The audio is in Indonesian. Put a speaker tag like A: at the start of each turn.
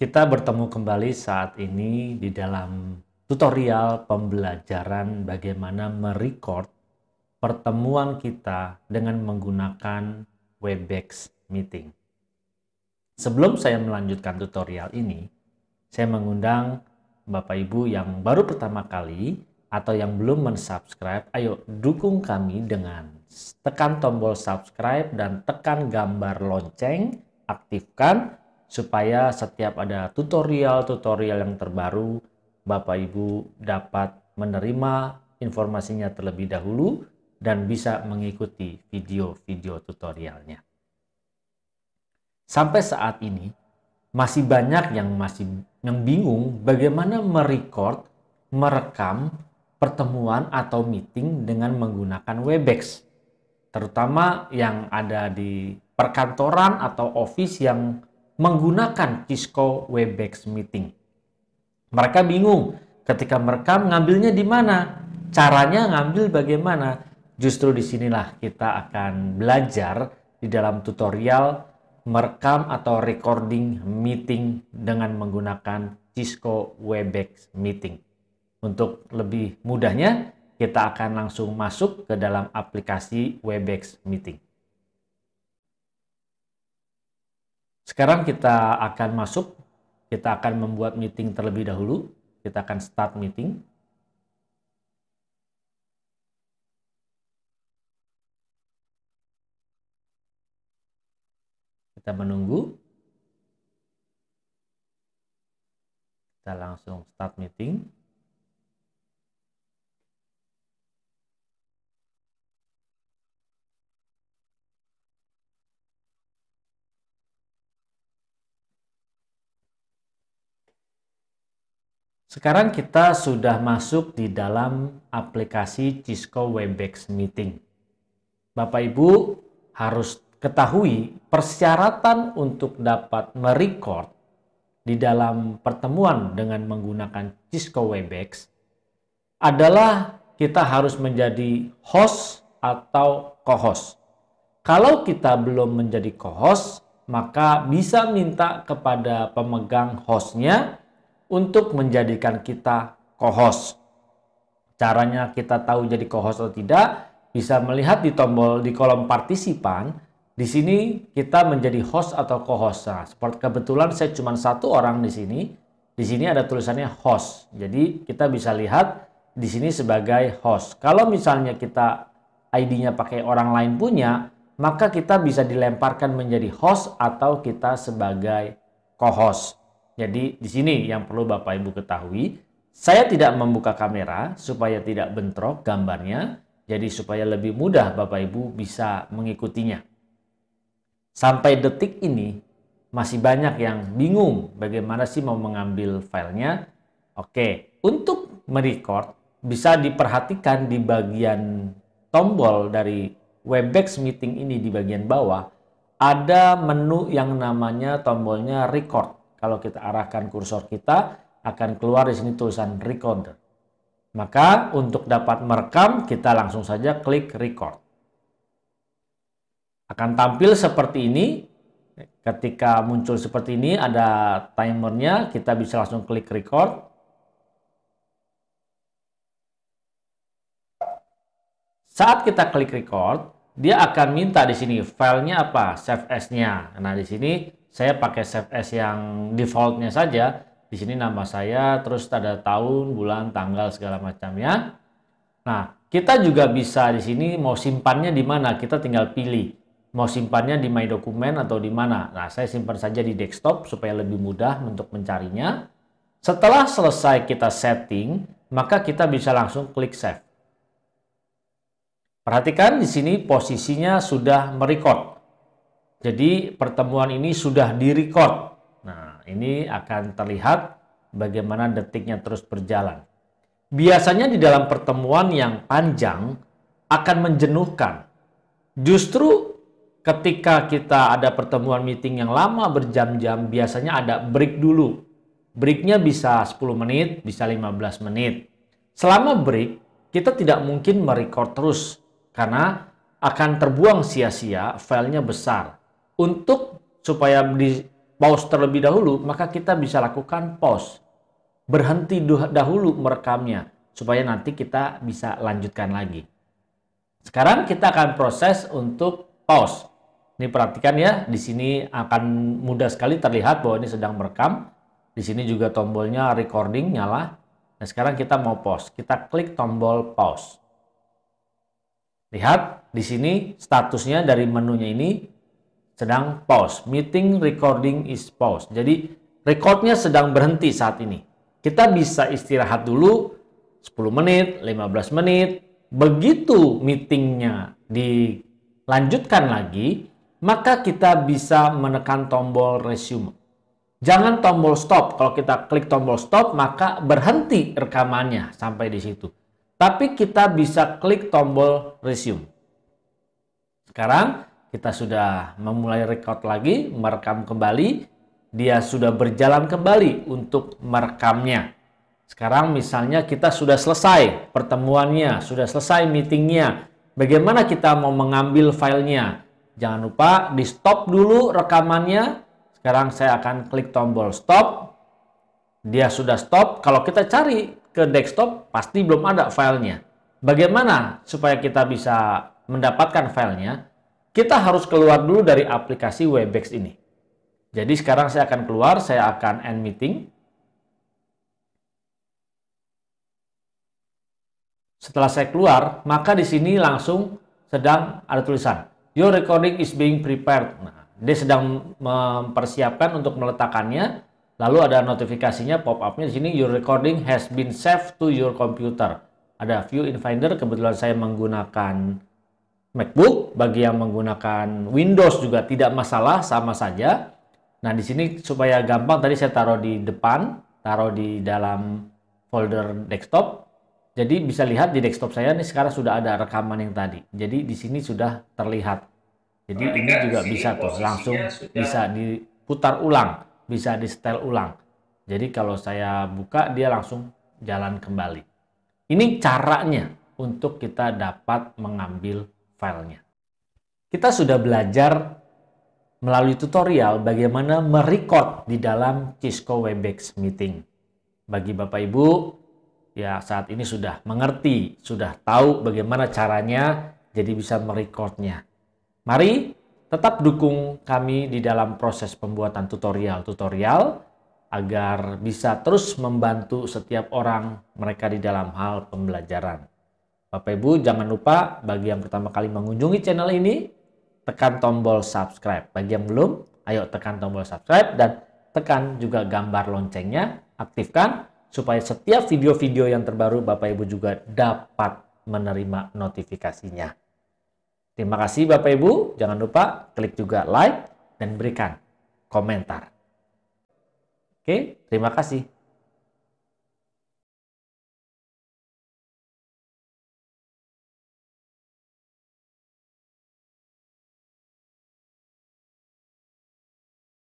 A: Kita bertemu kembali saat ini di dalam tutorial pembelajaran bagaimana merecord pertemuan kita dengan menggunakan Webex Meeting. Sebelum saya melanjutkan tutorial ini, saya mengundang Bapak Ibu yang baru pertama kali atau yang belum mensubscribe, ayo dukung kami dengan tekan tombol subscribe dan tekan gambar lonceng, aktifkan supaya setiap ada tutorial-tutorial yang terbaru, Bapak Ibu dapat menerima informasinya terlebih dahulu dan bisa mengikuti video-video tutorialnya. Sampai saat ini masih banyak yang bingung bagaimana merekam pertemuan atau meeting dengan menggunakan Webex. Terutama yang ada di perkantoran atau office yang menggunakan Cisco Webex Meeting. Mereka bingung ketika merekam ngambilnya di mana, caranya ngambil bagaimana. Justru disinilah kita akan belajar di dalam tutorial merekam atau recording meeting dengan menggunakan Cisco Webex Meeting. Untuk lebih mudahnya, kita akan langsung masuk ke dalam aplikasi Webex Meeting. Sekarang kita akan masuk, kita akan membuat meeting terlebih dahulu. Kita akan start meeting. Kita menunggu. Kita langsung start meeting. Sekarang kita sudah masuk di dalam aplikasi Cisco Webex Meeting. Bapak Ibu harus ketahui persyaratan untuk dapat merecord di dalam pertemuan dengan menggunakan Cisco Webex adalah kita harus menjadi host atau co-host. Kalau kita belum menjadi co-host, maka bisa minta kepada pemegang hostnya untuk menjadikan kita co-host. Caranya kita tahu jadi co-host atau tidak, bisa melihat di tombol di kolom partisipan. Di sini kita menjadi host atau co-host. Nah, seperti kebetulan saya cuma satu orang di sini. Di sini ada tulisannya host. Jadi kita bisa lihat di sini sebagai host. Kalau misalnya kita ID-nya pakai orang lain punya, maka kita bisa dilemparkan menjadi host atau kita sebagai co-host. Jadi di sini yang perlu Bapak Ibu ketahui, saya tidak membuka kamera supaya tidak bentrok gambarnya, jadi supaya lebih mudah Bapak Ibu bisa mengikutinya. Sampai detik ini masih banyak yang bingung bagaimana sih mau mengambil filenya. Oke, untuk merecord bisa diperhatikan di bagian tombol dari Webex Meeting ini di bagian bawah ada menu yang namanya tombolnya record. Kalau kita arahkan kursor kita akan keluar di sini tulisan recorder. Maka untuk dapat merekam kita langsung saja klik record. Akan tampil seperti ini. Ketika muncul seperti ini ada timernya, kita bisa langsung klik record. Saat kita klik record, dia akan minta di sini filenya apa, save as-nya. Nah, di sini saya pakai save as yang defaultnya saja. Di sini nama saya, terus ada tahun, bulan, tanggal segala macamnya. Nah, kita juga bisa di sini mau simpannya di mana, kita tinggal pilih. Mau simpannya di My Document atau di mana. Nah, saya simpan saja di desktop supaya lebih mudah untuk mencarinya. Setelah selesai kita setting, maka kita bisa langsung klik save. Perhatikan di sini posisinya sudah merecord. Jadi pertemuan ini sudah direcord. Nah, ini akan terlihat bagaimana detiknya terus berjalan. Biasanya di dalam pertemuan yang panjang akan menjenuhkan. Justru ketika kita ada pertemuan meeting yang lama berjam-jam, biasanya ada break dulu. Breaknya bisa 10 menit, bisa 15 menit. Selama break, kita tidak mungkin merecord terus karena akan terbuang sia-sia, filenya besar. Untuk supaya pause terlebih dahulu, maka kita bisa lakukan pause. Berhenti dahulu merekamnya, supaya nanti kita bisa lanjutkan lagi. Sekarang kita akan proses untuk pause. Ini perhatikan ya, di sini akan mudah sekali terlihat bahwa ini sedang merekam. Di sini juga tombolnya recording nyala. Nah, sekarang kita mau pause. Kita klik tombol pause. Lihat di sini statusnya dari menunya ini sedang pause. Meeting recording is pause. Jadi recordnya sedang berhenti saat ini. Kita bisa istirahat dulu 10 menit, 15 menit. Begitu meetingnya dilanjutkan lagi, maka kita bisa menekan tombol resume. Jangan tombol stop. Kalau kita klik tombol stop, maka berhenti rekamannya sampai di situ. Tapi kita bisa klik tombol resume. Sekarang kita sudah memulai record lagi, merekam kembali. Dia sudah berjalan kembali untuk merekamnya. Sekarang misalnya kita sudah selesai pertemuannya, sudah selesai meetingnya. Bagaimana kita mau mengambil filenya? Jangan lupa di stop dulu rekamannya. Sekarang saya akan klik tombol stop. Dia sudah stop. Kalau kita cari ke desktop, pasti belum ada filenya. Bagaimana supaya kita bisa mendapatkan filenya? Kita harus keluar dulu dari aplikasi Webex ini. Jadi sekarang saya akan keluar, saya akan end meeting. Setelah saya keluar, maka di sini langsung sedang ada tulisan your recording is being prepared. Nah, dia sedang mempersiapkan untuk meletakkannya. Lalu ada notifikasinya, pop-up-nya di sini your recording has been saved to your computer. Ada view in Finder, kebetulan saya menggunakan MacBook. Bagi yang menggunakan Windows juga tidak masalah, sama saja. Nah, di sini supaya gampang tadi saya taruh di depan, taruh di dalam folder desktop. Jadi bisa lihat di desktop saya nih sekarang sudah ada rekaman yang tadi. Jadi di sini sudah terlihat. Jadi ini juga bisa tuh langsung bisa diputar ulang, bisa di setel ulang. Jadi kalau saya buka dia langsung jalan kembali. Ini caranya untuk kita dapat mengambil filenya. Kita sudah belajar melalui tutorial bagaimana merecord di dalam Cisco Webex Meeting. Bagi Bapak Ibu ya saat ini sudah mengerti, sudah tahu bagaimana caranya, jadi bisa merecordnya. Mari tetap dukung kami di dalam proses pembuatan tutorial-tutorial agar bisa terus membantu setiap orang mereka di dalam hal pembelajaran. Bapak Ibu jangan lupa bagi yang pertama kali mengunjungi channel ini, tekan tombol subscribe. Bagi yang belum, ayo tekan tombol subscribe dan tekan juga gambar loncengnya, aktifkan supaya setiap video-video yang terbaru Bapak Ibu juga dapat menerima notifikasinya. Terima kasih Bapak Ibu, jangan lupa klik juga like dan berikan komentar. Oke, terima kasih.